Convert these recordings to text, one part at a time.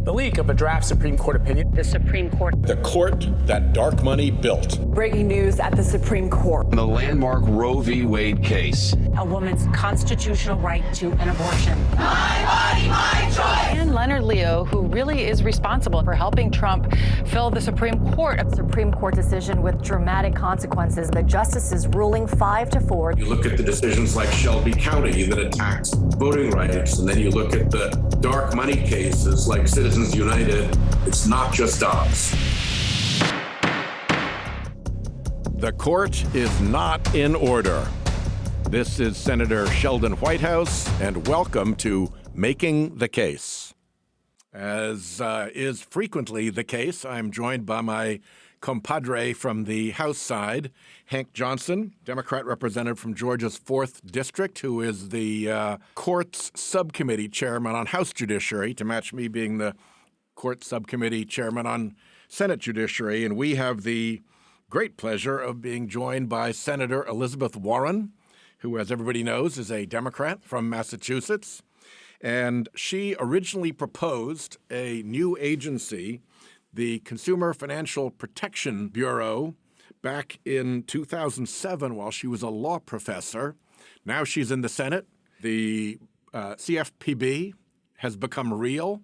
The leak of a draft Supreme Court opinion. The Supreme Court. The court that dark money built. Breaking news at the Supreme Court. The landmark Roe v. Wade case. A woman's constitutional right to an abortion. My body, my choice. And Leonard Leo, who really is responsible for helping Trump fill the Supreme Court. A Supreme Court decision with dramatic consequences. The justices ruling 5-4. You look at the decisions like Shelby County that attacks voting rights, and then you look at the dark money cases like Citizens United. It's not just us. The court is not in order. This is Senator Sheldon Whitehouse, and welcome to Making the Case. As is frequently the case, I'm joined by my compadre from the House side, Hank Johnson, Democrat representative from Georgia's 4th District, who is the court's subcommittee chairman on House Judiciary, to match me being the court subcommittee chairman on Senate Judiciary. And we have the great pleasure of being joined by Senator Elizabeth Warren, who, as everybody knows, is a Democrat from Massachusetts. And she originally proposed a new agency, the Consumer Financial Protection Bureau, back in 2007 while she was a law professor. Now she's in the Senate. The CFPB has become real,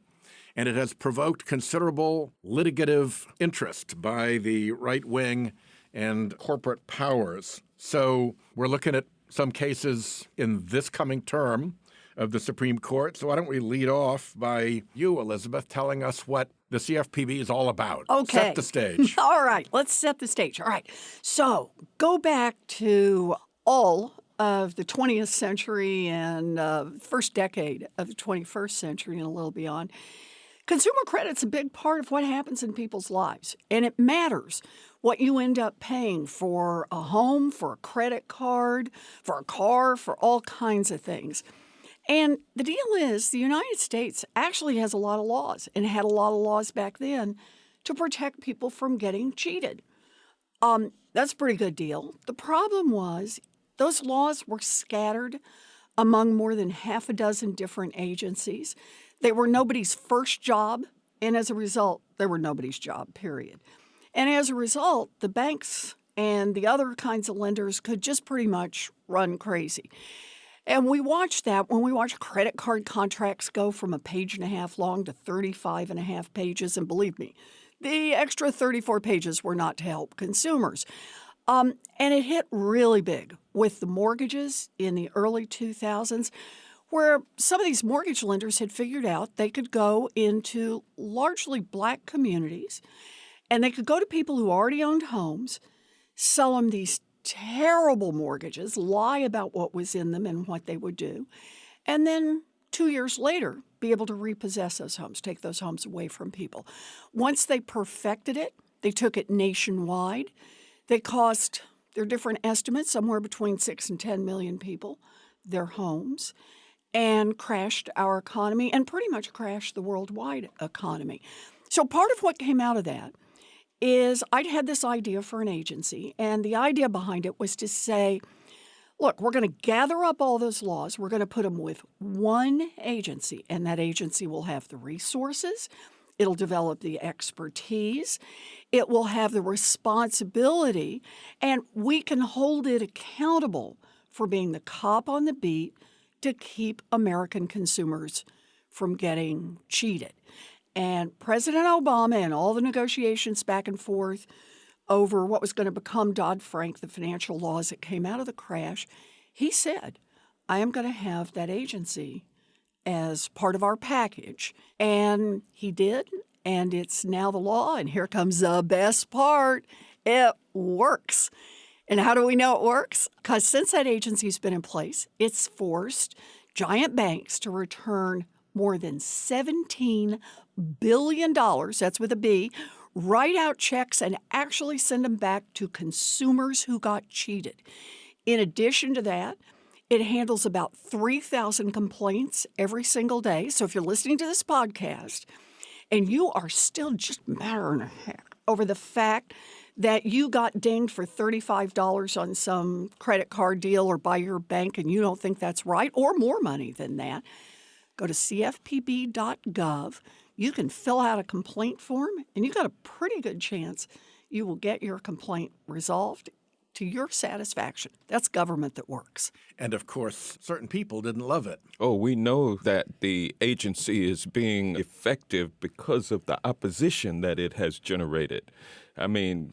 and it has provoked considerable litigative interest by the right wing and corporate powers. So we're looking at some cases in this coming term of the Supreme Court. So why don't we lead off by you, Elizabeth, telling us what the CFPB is all about. Okay. Set the stage. All right. Let's set the stage. All right. So go back to all of the 20th century and first decade of the 21st century and a little beyond. Consumer credit's a big part of what happens in people's lives, and it matters what you end up paying for a home, for a credit card, for a car, for all kinds of things. And the deal is the United States actually has a lot of laws and had a lot of laws back then to protect people from getting cheated. That's a pretty good deal. The problem was those laws were scattered among more than half a dozen different agencies. They were nobody's first job, and as a result, they were nobody's job, period. And as a result, the banks and the other kinds of lenders could just pretty much run crazy. And we watched that when we watched credit card contracts go from a page and a half long to 35 and a half pages. And believe me, the extra 34 pages were not to help consumers. And it hit really big with the mortgages in the early 2000s, where some of these mortgage lenders had figured out they could go into largely black communities and they could go to people who already owned homes, sell them these terrible mortgages, lie about what was in them and what they would do, and then 2 years later be able to repossess those homes, take those homes away from people. Once they perfected it, they took it nationwide. They cost, their different estimates, somewhere between 6 and 10 million people their homes, and crashed our economy and pretty much crashed the worldwide economy. So part of what came out of that is I'd had this idea for an agency, and the idea behind it was to say, look, we're going to gather up all those laws, we're going to put them with one agency, and that agency will have the resources, it'll develop the expertise, it will have the responsibility, and we can hold it accountable for being the cop on the beat to keep American consumers from getting cheated. And President Obama and all the negotiations back and forth over what was going to become Dodd-Frank, the financial laws that came out of the crash, he said, I am going to have that agency as part of our package. And he did, and it's now the law. And here comes the best part. It works. And how do we know it works? Because since that agency's been in place, it's forced giant banks to return more than $17 billion, that's with a B, write out checks and actually send them back to consumers who got cheated. In addition to that, it handles about 3,000 complaints every single day. So if you're listening to this podcast and you are still just mad in a heck over the fact that you got dinged for $35 on some credit card deal or by your bank and you don't think that's right, or more money than that, go to cfpb.gov, you can fill out a complaint form, and you got a pretty good chance you will get your complaint resolved to your satisfaction. That's government that works. And of course, certain people didn't love it. Oh, we know that the agency is being effective because of the opposition that it has generated. I mean,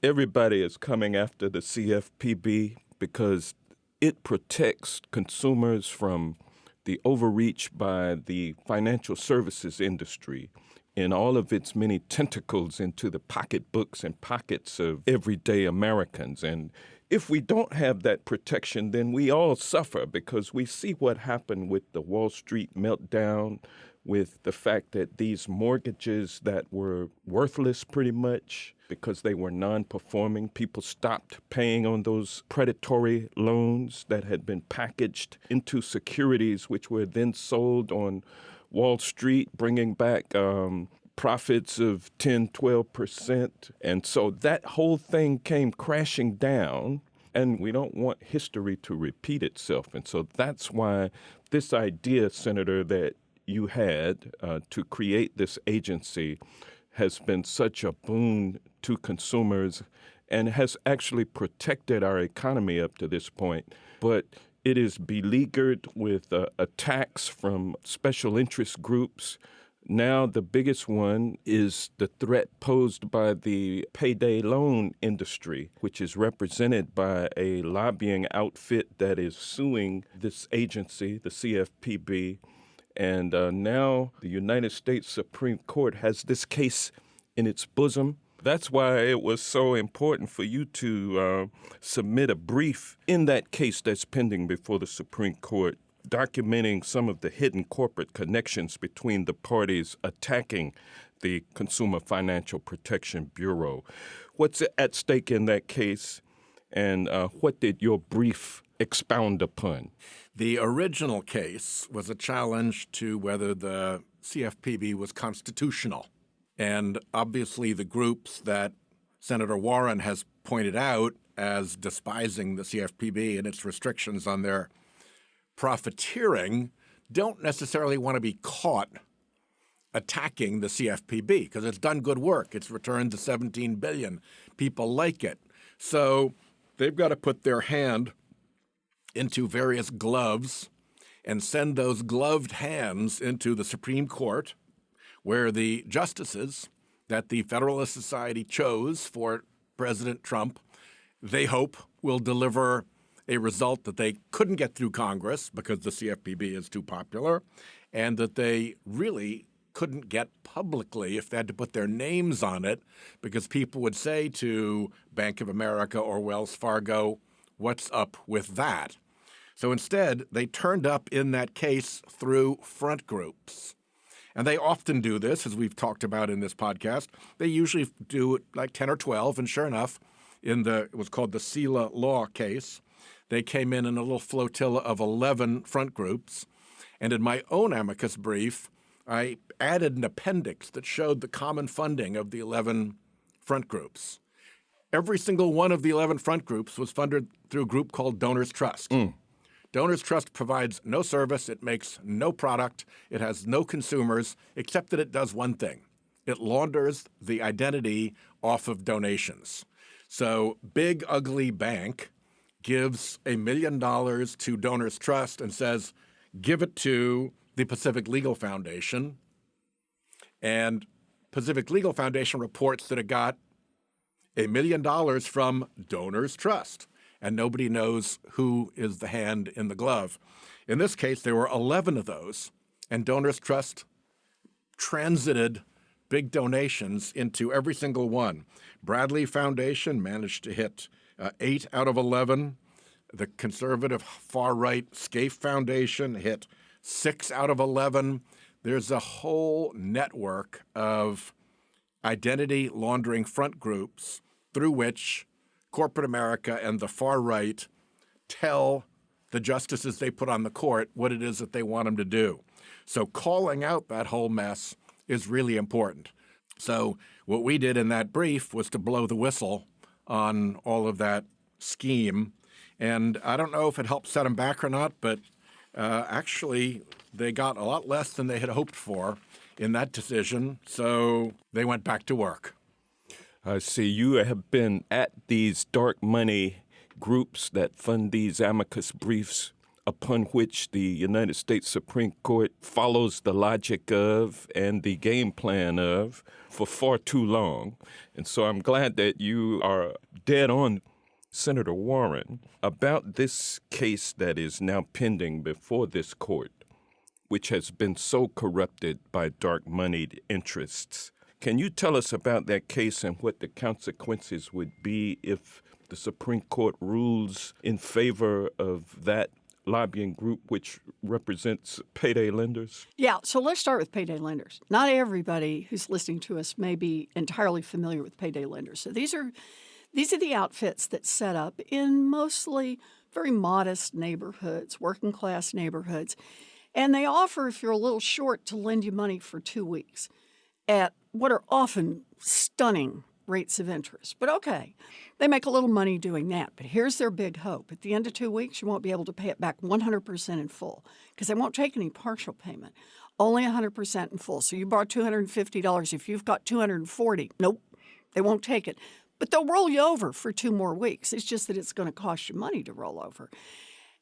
everybody is coming after the CFPB because it protects consumers from the overreach by the financial services industry in all of its many tentacles into the pocketbooks and pockets of everyday Americans. And if we don't have that protection, then we all suffer, because we see what happened with the Wall Street meltdown, with the fact that these mortgages that were worthless pretty much because they were non-performing, people stopped paying on those predatory loans that had been packaged into securities which were then sold on Wall Street, bringing back profits of 10, 12%. And so that whole thing came crashing down, and we don't want history to repeat itself. And so that's why this idea, Senator, that you had to create this agency has been such a boon to consumers and has actually protected our economy up to this point. But it is beleaguered with attacks from special interest groups. Now the biggest one is the threat posed by the payday loan industry, which is represented by a lobbying outfit that is suing this agency, the CFPB. And now the United States Supreme Court has this case in its bosom. That's why it was so important for you to submit a brief in that case that's pending before the Supreme Court, documenting some of the hidden corporate connections between the parties attacking the Consumer Financial Protection Bureau. What's at stake in that case, and what did your brief expound upon? The original case was a challenge to whether the CFPB was constitutional. And obviously the groups that Senator Warren has pointed out as despising the CFPB and its restrictions on their profiteering don't necessarily want to be caught attacking the CFPB because it's done good work. It's returned the $17 billion. People like it. So they've got to put their hand into various gloves and send those gloved hands into the Supreme Court, where the justices that the Federalist Society chose for President Trump, they hope will deliver a result that they couldn't get through Congress because the CFPB is too popular, and that they really couldn't get publicly if they had to put their names on it, because people would say to Bank of America or Wells Fargo, what's up with that? So instead, they turned up in that case through front groups. And they often do this, as we've talked about in this podcast. They usually do it like 10 or 12, and sure enough, it was called the SELA law case, they came in a little flotilla of 11 front groups. And in my own amicus brief, I added an appendix that showed the common funding of the 11 front groups. Every single one of the 11 front groups was funded through a group called Donors Trust. Donors Trust provides no service, it makes no product, it has no consumers, except that it does one thing. It launders the identity off of donations. So Big Ugly Bank gives $1 million to Donors Trust and says, give it to the Pacific Legal Foundation. And Pacific Legal Foundation reports that it got $1 million from Donors Trust. And nobody knows who is the hand in the glove. In this case, there were 11 of those, and Donors Trust transited big donations into every single one. Bradley Foundation managed to hit 8 out of 11. The conservative far-right Scaife Foundation hit 6 out of 11. There's a whole network of identity laundering front groups through which corporate America and the far right tell the justices they put on the court what it is that they want them to do. So calling out that whole mess is really important. So what we did in that brief was to blow the whistle on all of that scheme. And I don't know if it helped set them back or not, but actually they got a lot less than they had hoped for. in that decision, so they went back to work. I see you have been at these dark money groups that fund these amicus briefs upon which the United States Supreme Court follows the logic of and the game plan of for far too long. And so I'm glad that you are dead on, Senator Warren, about this case that is now pending before this court, which has been so corrupted by dark moneyed interests. Can you tell us about that case and what the consequences would be if the Supreme Court rules in favor of that lobbying group which represents payday lenders? Yeah, so let's start with payday lenders. Not everybody who's listening to us may be entirely familiar with payday lenders. So these are the outfits that set up in mostly very modest neighborhoods, working class neighborhoods. And they offer, if you're a little short, to lend you money for 2 weeks at what are often stunning rates of interest. But okay, they make a little money doing that. But here's their big hope. At the end of 2 weeks, you won't be able to pay it back 100% in full because they won't take any partial payment, only 100% in full. So you borrow $250. If you've got $240, nope, they won't take it. But they'll roll you over for 2 more weeks. It's just that it's going to cost you money to roll over.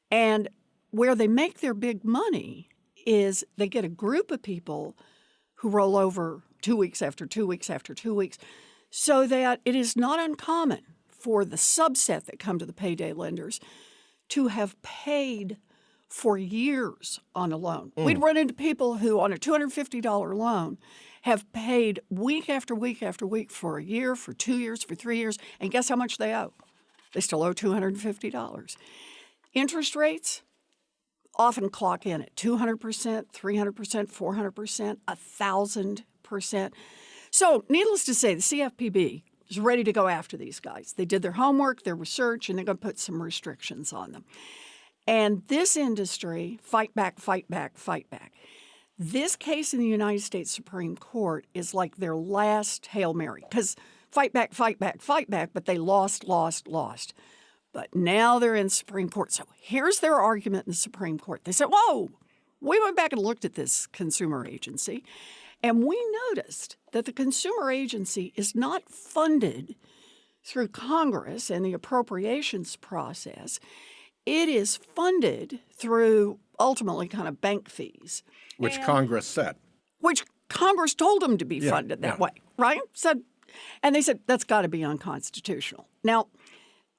And where they make their big money is they get a group of people who roll over 2 weeks after 2 weeks after 2 weeks, so that it is not uncommon for the subset that come to the payday lenders to have paid for years on a loan. We'd run into people who, on a $250 loan, have paid week after week after week for a year, for 2 years, for 3 years, and guess how much they owe? They still owe $250. Interest rates often clock in at 200%, 300%, 400%, 1,000%. So needless to say, the CFPB is ready to go after these guys. They did their homework, their research, and they're going to put some restrictions on them. And this industry, fight back, fight back, fight back. This case in the United States Supreme Court is like their last Hail Mary, because fight back, fight back, fight back, but they lost. But now they're in Supreme Court. So here's their argument in the Supreme Court. They said, whoa, we went back and looked at this consumer agency, and we noticed that the consumer agency is not funded through Congress and the appropriations process. It is funded through ultimately kind of bank fees. Which Congress set. Which Congress told them to be funded that way, right? And they said, that's got to be unconstitutional. Now,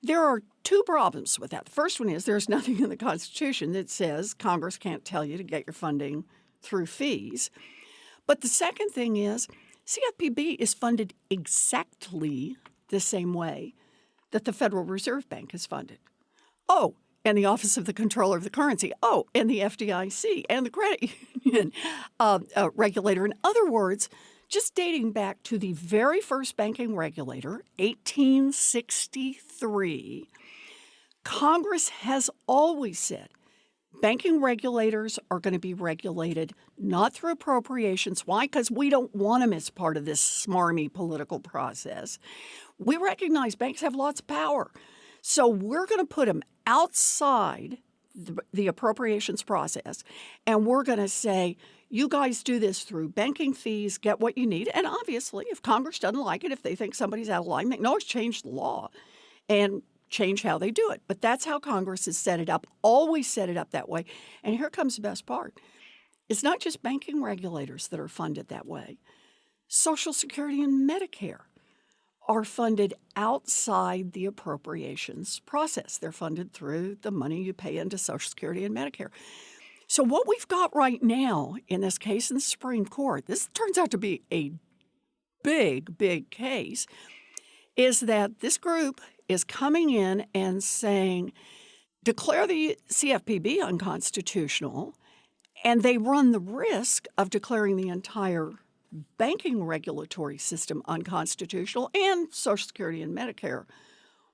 there are 2 problems with that. The first one is there's nothing in the Constitution that says Congress can't tell you to get your funding through fees. But the second thing is CFPB is funded exactly the same way that the Federal Reserve Bank is funded. Oh, and the Office of the Comptroller of the Currency. Oh, and the FDIC and the credit union regulator. In other words, just dating back to the very first banking regulator, 1863, Congress has always said banking regulators are going to be regulated not through appropriations. Why? Because we don't want them as part of this smarmy political process. We recognize banks have lots of power. So we're going to put them outside the appropriations process, and we're going to say, you guys do this through banking fees, get what you need. And obviously, if Congress doesn't like it, if they think somebody's out of line, they can always change the law and change how they do it. But that's how Congress has set it up, always set it up that way. And here comes the best part. It's not just banking regulators that are funded that way. Social Security and Medicare are funded outside the appropriations process. They're funded through the money you pay into Social Security and Medicare. So what we've got right now in this case in the Supreme Court, this turns out to be a big, big case, is that this group is coming in and saying, declare the CFPB unconstitutional, and they run the risk of declaring the entire banking regulatory system unconstitutional and Social Security and Medicare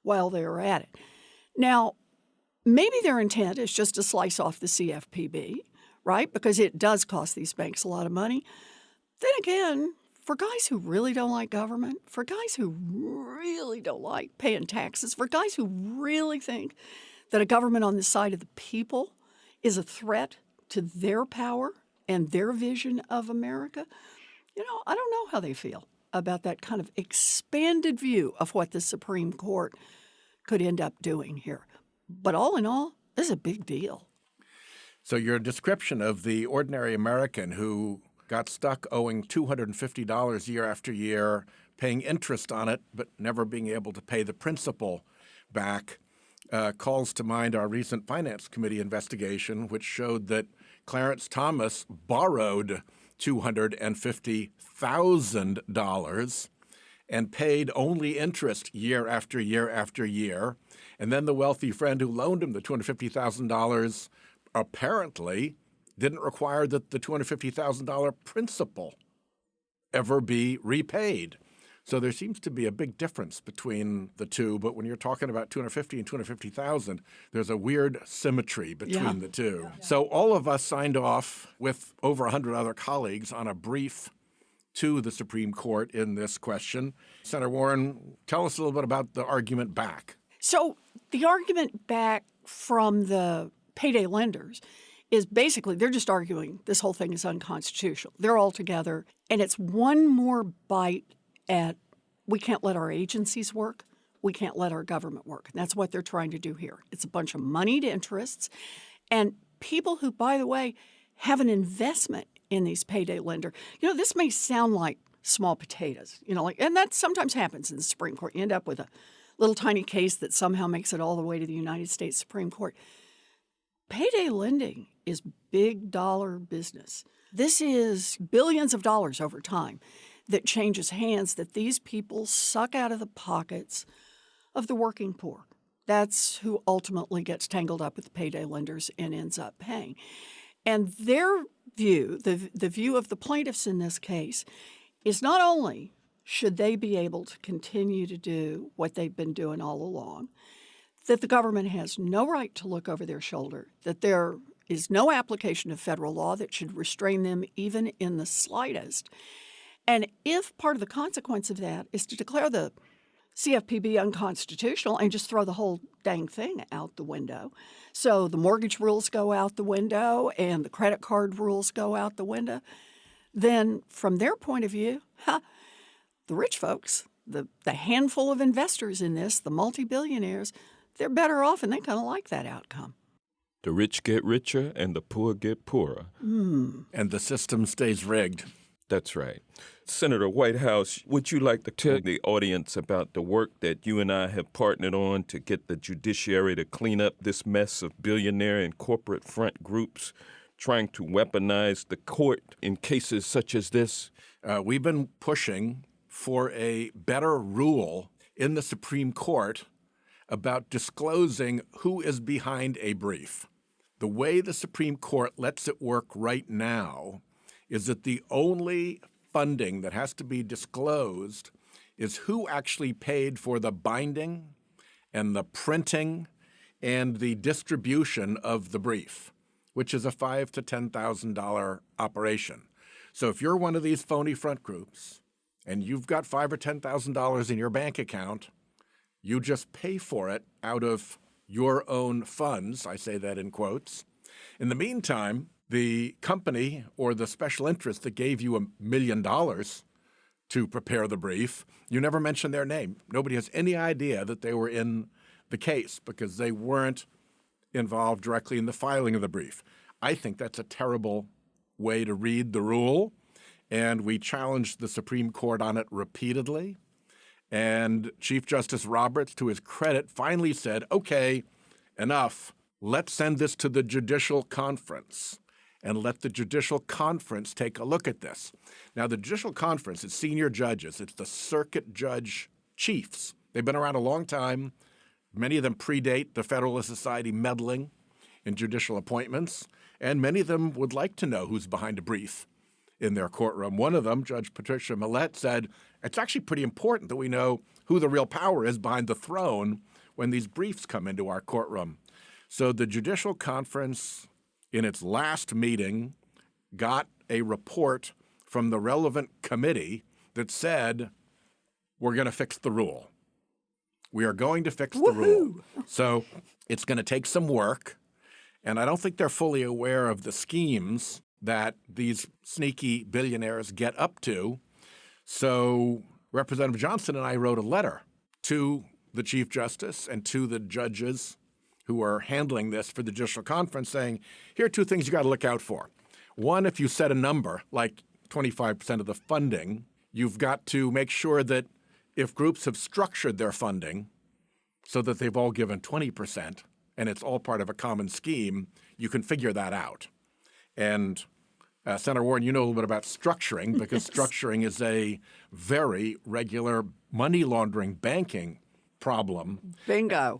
while they're at it. Now, maybe their intent is just to slice off the CFPB, right? Because it does cost these banks a lot of money. Then again, for guys who really don't like government, for guys who really don't like paying taxes, for guys who really think that a government on the side of the people is a threat to their power and their vision of America, I don't know how they feel about that kind of expanded view of what the Supreme Court could end up doing here. But all in all, this is a big deal. So your description of the ordinary American who got stuck owing $250 year after year, paying interest on it, but never being able to pay the principal back, calls to mind our recent Finance Committee investigation, which showed that Clarence Thomas borrowed $250,000 and paid only interest year after year after year. And then the wealthy friend who loaned him the $250,000 apparently didn't require that the $250,000 principal ever be repaid. So there seems to be a big difference between the two, but when you're talking about $250,000 and $250,000, there's a weird symmetry between the two. So all of us signed off with over 100 other colleagues on a brief to the Supreme Court in this question. Senator Warren, tell us a little bit about the argument back. So the argument back from the payday lenders is basically they're just arguing this whole thing is unconstitutional. They're all together, and it's one more bite at we can't let our agencies work. We can't let our government work. And that's what they're trying to do here. It's a bunch of moneyed interests and people who, by the way, have an investment in these payday lender. This may sound like small potatoes, and that sometimes happens in the Supreme Court. You end up with a little tiny case that somehow makes it all the way to the United States Supreme Court. Payday lending is big dollar business. This is billions of dollars over time that changes hands that these people suck out of the pockets of the working poor. That's who ultimately gets tangled up with the payday lenders and ends up paying. And their view, the view of the plaintiffs in this case, is not only should they be able to continue to do what they've been doing all along, that the government has no right to look over their shoulder, that there is no application of federal law that should restrain them even in the slightest. And if part of the consequence of that is to declare the CFPB unconstitutional and just throw the whole dang thing out the window, so the mortgage rules go out the window and the credit card rules go out the window, then from their point of view, the rich folks, the handful of investors in this, the multi-billionaires, they're better off and they kind of like that outcome. The rich get richer and the poor get poorer. And the system stays rigged. That's right. Senator Whitehouse, would you like to tell the audience about the work that you and I have partnered on to get the judiciary to clean up this mess of billionaire and corporate front groups trying to weaponize the court in cases such as this? We've been pushing for a better rule in the Supreme Court about disclosing who is behind a brief. The way the Supreme Court lets it work right now is that the only funding that has to be disclosed is who actually paid for the binding and the printing and the distribution of the brief, which is a $5,000 to $10,000 operation. So if you're one of these phony front groups and you've got $5,000 or $10,000 in your bank account, you just pay for it out of your own funds. I say that in quotes. In the meantime, the company or the special interest that gave you $1 million to prepare the brief, you never mention their name. Nobody has any idea that they were in the case because they weren't involved directly in the filing of the brief. I think that's a terrible way to read the rule, and we challenged the Supreme Court on it repeatedly. And Chief Justice Roberts, to his credit, finally said, okay, enough. Let's send this to the Judicial Conference and let the Judicial Conference take a look at this. Now, the Judicial Conference is senior judges. It's the circuit judge chiefs. They've been around a long time. Many of them predate the Federalist Society meddling in judicial appointments, and many of them would like to know who's behind a brief in their courtroom. One of them, Judge Patricia Millett, said, it's actually pretty important that we know who the real power is behind the throne when these briefs come into our courtroom. So the Judicial Conference, in its last meeting, got a report from the relevant committee that said, we're going to fix the rule. We are going to fix the rule. So it's going to take some work, and I don't think they're fully aware of the schemes that these sneaky billionaires get up to. So Representative Johnson and I wrote a letter to the Chief Justice and to the judges who are handling this for the Judicial Conference saying, here are two things you got to look out for. One, if you set a number like 25% of the funding, you've got to make sure that if groups have structured their funding so that they've all given 20% and it's all part of a common scheme, you can figure that out. And Senator Warren, you know a little bit about structuring because structuring is a very regular money laundering banking problem. Bingo.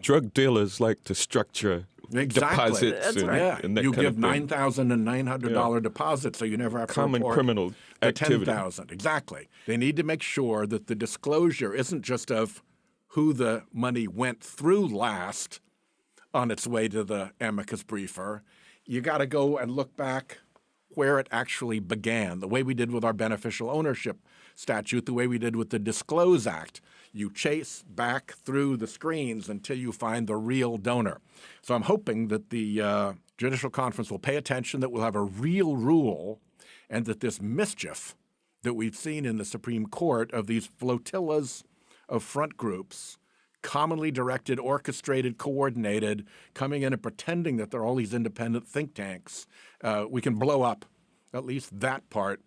Drug dealers like to structure deposits. That's right. And that you kind give of thing. $9,900 deposits, so you never have Common to report criminal the activity. $10,000. Exactly. They need to make sure that the disclosure isn't just of who the money went through last on its way to the amicus briefer. You got to go and look back where it actually began, the way we did with our beneficial ownership statute, the way we did with the Disclose Act. You chase back through the screens until you find the real donor. So I'm hoping that the Judicial Conference will pay attention, that we'll have a real rule, and that this mischief that we've seen in the Supreme Court of these flotillas of front groups, commonly directed, orchestrated, coordinated, coming in and pretending that they're all these independent think tanks, we can blow up at least that part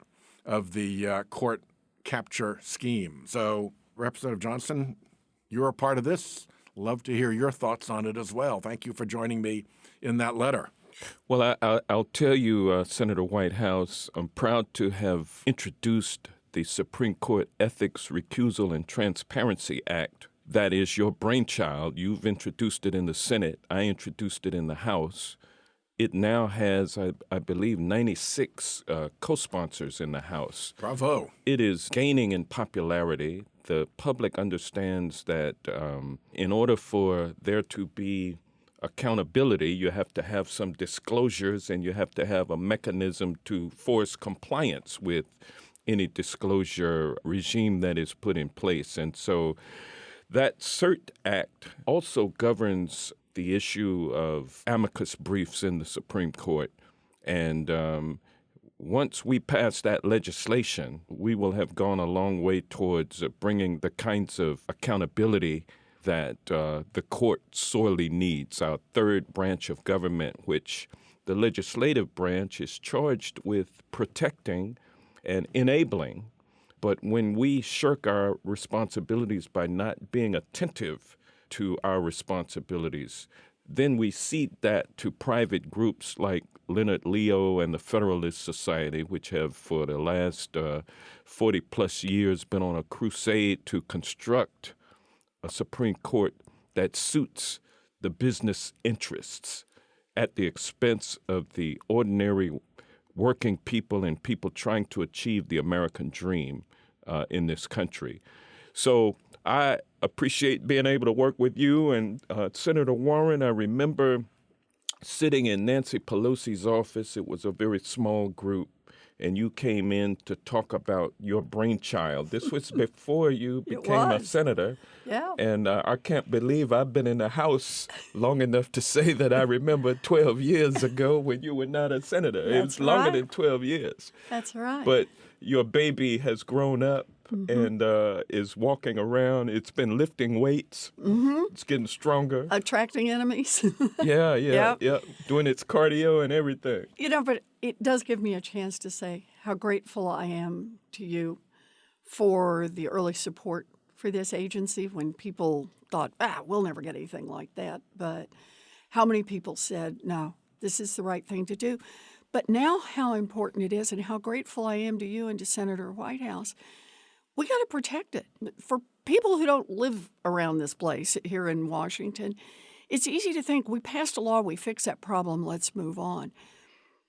of the court capture scheme. So, Representative Johnson, you're a part of this. Love to hear your thoughts on it as well. Thank you for joining me in that letter. Well, I'll tell you, Senator Whitehouse, I'm proud to have introduced the Supreme Court Ethics, Recusal, and Transparency Act. That is your brainchild. You've introduced it in the Senate. I introduced it in the House. It now has, I believe, 96 co-sponsors in the House. Bravo. It is gaining in popularity. The public understands that in order for there to be accountability, you have to have some disclosures and you have to have a mechanism to force compliance with any disclosure regime that is put in place. And so that CERT Act also governs the issue of amicus briefs in the Supreme Court. And once we pass that legislation, we will have gone a long way towards bringing the kinds of accountability that the court sorely needs. Our third branch of government, which the legislative branch is charged with protecting and enabling. But when we shirk our responsibilities by not being attentive to our responsibilities, then we cede that to private groups like Leonard Leo and the Federalist Society, which have for the last 40-plus years been on a crusade to construct a Supreme Court that suits the business interests at the expense of the ordinary working people and people trying to achieve the American dream in this country. So I appreciate being able to work with you. And Senator Warren, I remember sitting in Nancy Pelosi's office. It was a very small group. And you came in to talk about your brainchild. This was before you became a senator. Yeah. And I can't believe I've been in the House long enough to say that I remember 12 years ago when you were not a senator. It was longer than 12 years. That's right. But your baby has grown up and is walking around. It's been lifting weights. It's getting stronger. Attracting enemies. Yeah. Doing its cardio and everything. But it does give me a chance to say how grateful I am to you for the early support for this agency when people thought, we'll never get anything like that. But how many people said, no, this is the right thing to do. But now how important it is and how grateful I am to you and to Senator Whitehouse. We got to protect it. For people who don't live around this place here in Washington, it's easy to think we passed a law, we fixed that problem, let's move on.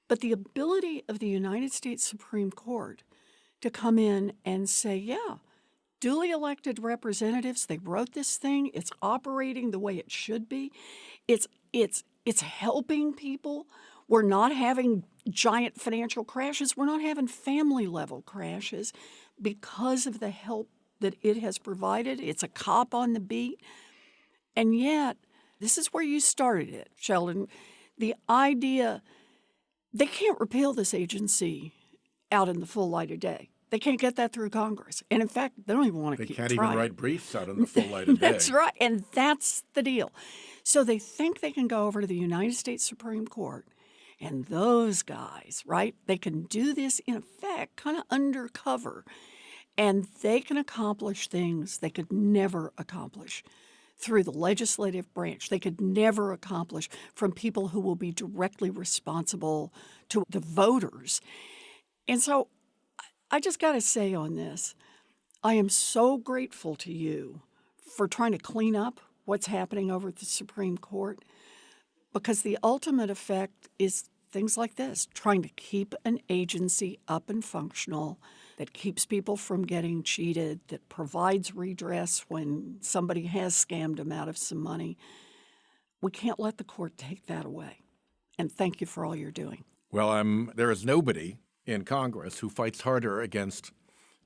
But the ability of the United States Supreme Court to come in and say, duly elected representatives, they wrote this thing, it's operating the way it should be, it's helping people. We're not having giant financial crashes. We're not having family-level crashes because of the help that it has provided. It's a cop on the beat. And yet, this is where you started it, Sheldon. The idea They can't repeal this agency out in the full light of day. They can't get that through Congress. And in fact, they don't even want to They keep can't trying. even write briefs out in the full light of day. That's right. And that's the deal. So they think they can go over to the United States Supreme Court, and those guys, right, they can do this in effect kind of undercover, and they can accomplish things they could never accomplish through the legislative branch. They could never accomplish from people who will be directly responsible to the voters. And so I just got to say on this, I am so grateful to you for trying to clean up what's happening over at the Supreme Court, because the ultimate effect is things like this, trying to keep an agency up and functional that keeps people from getting cheated, that provides redress when somebody has scammed them out of some money. We can't let the court take that away. And thank you for all you're doing. Well, there is nobody in Congress who fights harder against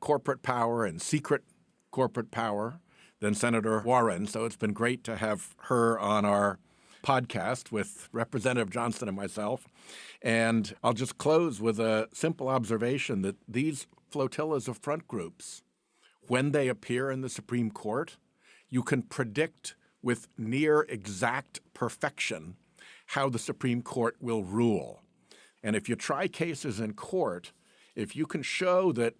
corporate power and secret corporate power than Senator Warren. So it's been great to have her on our podcast with Representative Johnson and myself. And I'll just close with a simple observation that these flotillas of front groups, when they appear in the Supreme Court, you can predict with near exact perfection how the Supreme Court will rule. And if you try cases in court, if you can show that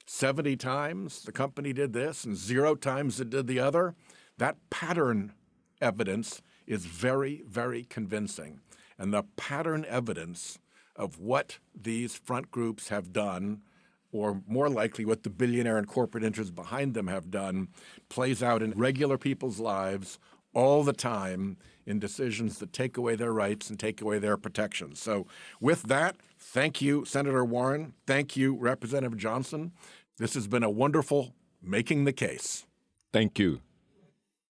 70 times the company did this and 0 times it did the other, that pattern evidence is very, very convincing. And the pattern evidence of what these front groups have done, or more likely what the billionaire and corporate interests behind them have done, plays out in regular people's lives all the time in decisions that take away their rights and take away their protections. So with that, thank you, Senator Warren. Thank you, Representative Johnson. This has been a wonderful Making the Case. Thank you.